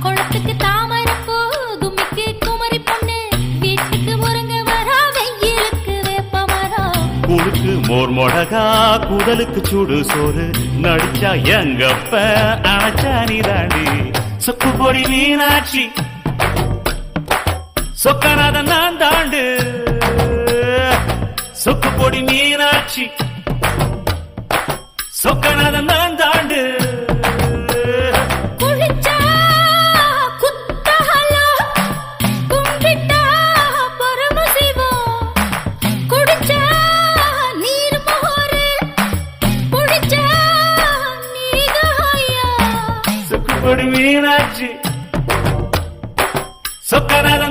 குளத்துக்கு தாமரப்பூ கும்மிக்கு குமரி பொண்ணு வீட்டுக்கு முருங்க வரா வெயிலுக்கு வேப்ப மரம் குளுக்கு மோர் மொடகா குடலுக்கு சூடு சோறு நடிச்சா எங்கப்ப அணைச்சா நீதாண்டி சொக்கு பொடி மீனாட்சி சொக்கநாத நான் தாண்டு சொக்கு பொடி மீனாட்சி சொக்கநாத நான் தாண்டு குளிச்சா குத்தஹலம் கும்பிட்டா பரமசிவம் குடிச்சா நீர் மோரு குடிச்சா நீதாயா சொக்கு பொடி மீனாட்சி சொக்கநாத